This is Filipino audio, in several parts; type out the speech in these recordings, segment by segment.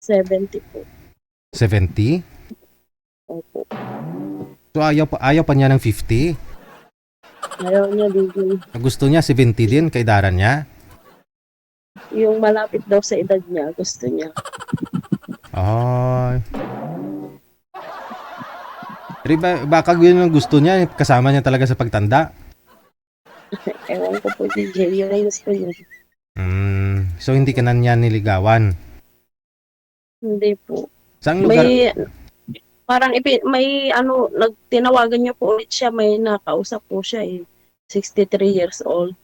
70 po. 70? Opo. So ayaw pa niya ng 50? Ayaw niya, DJ. Gusto niya 70 din kay Daran niya? Yung malapit daw sa edad niya, gusto niya. Ay. Pero baka yun ang gusto niya, kasama niya talaga sa pagtanda. Ewan ko po, DJ. Yun ay gusto niya. So hindi ka na niya niligawan? Hindi po. Saang lugar? Tinawagan niya po ulit siya. May nakausap po siya eh. 63 years old.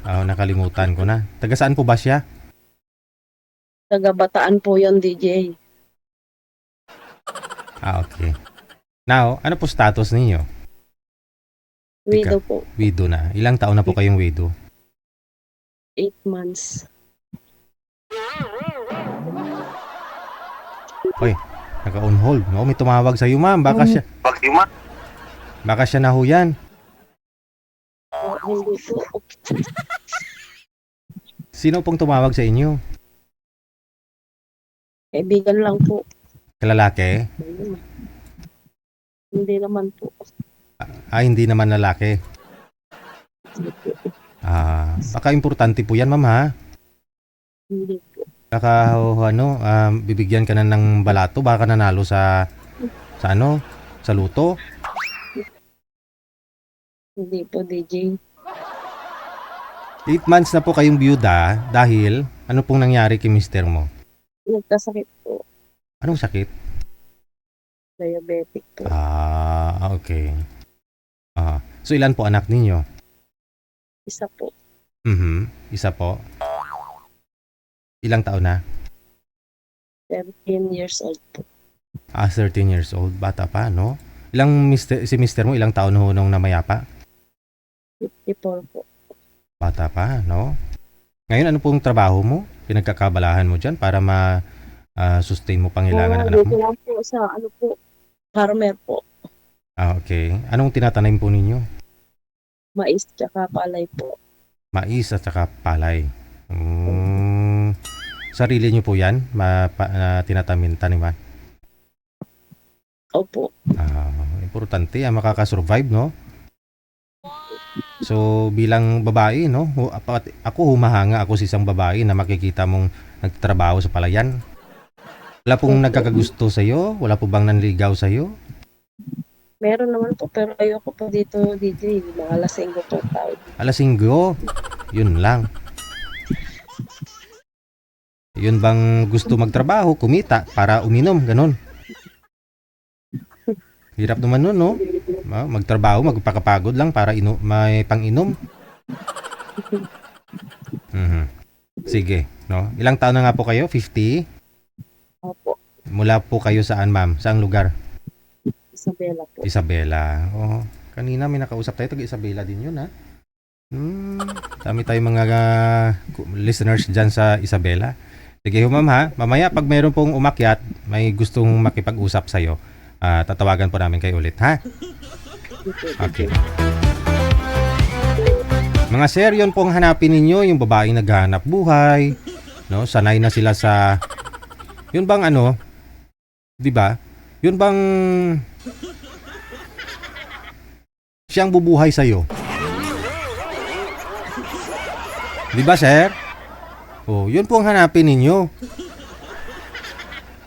Nakalimutan ko na. Taga saan po ba siya? Taga Bataan po yon, DJ. Okay. Now, ano po status ninyo? Widow po. Widow na. Ilang taon na po kayong widow? 8 months. Oy, naka-on hold. No, may tumawag sa iyo, ma'am. Baka siya na ho yan. Hindi po. Sino pong tumawag sa inyo? Kaibigan lang po. Kalalaki? Hindi naman po. Hindi naman lalaki. Baka importante po yan, ma'am, ha? Hindi po. Baka bibigyan ka na ng balato, baka nanalo sa luto. Hindi po, DJ. 8 months na po kayong byuda dahil ano pong nangyari kay mister mo? Nagkasakit po. Anong sakit? Diabetic po. Okay. So ilan po anak ninyo? Isa po. Isa po. Ilang taon na? 13 years old po. 13 years old. Bata pa, no? Si mister mo, ilang taon ho nung namayapa? 54 po. Bata pa, no? Ngayon, ano pong trabaho mo? Pinagkakabalahan mo dyan para sustain mo pangailangan ng anak mo? Dito lang po sa, farmer po. Okay. Anong tinatanim po ninyo? Mais tsaka palay po. Mais at saka palay. Sarili nyo po yan? Tinatanim-taniman? Opo. Importante, makakasurvive, no? So, bilang babae, no? Ako humahanga ako sa isang babae na makikita mong nagtatrabaho sa palayan. Wala pong nagkakagusto sa'yo? Wala po bang nanligaw sa'yo? Meron naman po, pero ayoko po dito, DJ. Mga lasinggo po tao. Alasinggo? Yun lang. Yun bang gusto magtrabaho, kumita, para uminom, ganun? Hirap naman nun, no? Magtrabaho, magpakapagod lang para may pang-inom. Sige, no? Ilang taon na nga po kayo? 50? Opo. Mula po kayo saan, ma'am? Saang lugar? Isabela po. Isabela. Kanina may nakausap tayo, taga Isabela din yun, ha? Dami tayong mga listeners dyan sa Isabela. Sige ho, ma'am, ha? Mamaya, pag mayroon pong umakyat, may gustong makipag-usap sa'yo, tatawagan po namin kayo ulit, ha? Okay. Mga sir, yun pong hanapin ninyo, yung babaeng naghahanap buhay, no? Sanay na sila sa, yun bang di ba? Yun bang siyang bubuhay sa'yo? Di ba, sir? Yun po ang hanapin ninyo.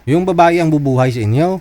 Yung babae ang bubuhay sa inyo.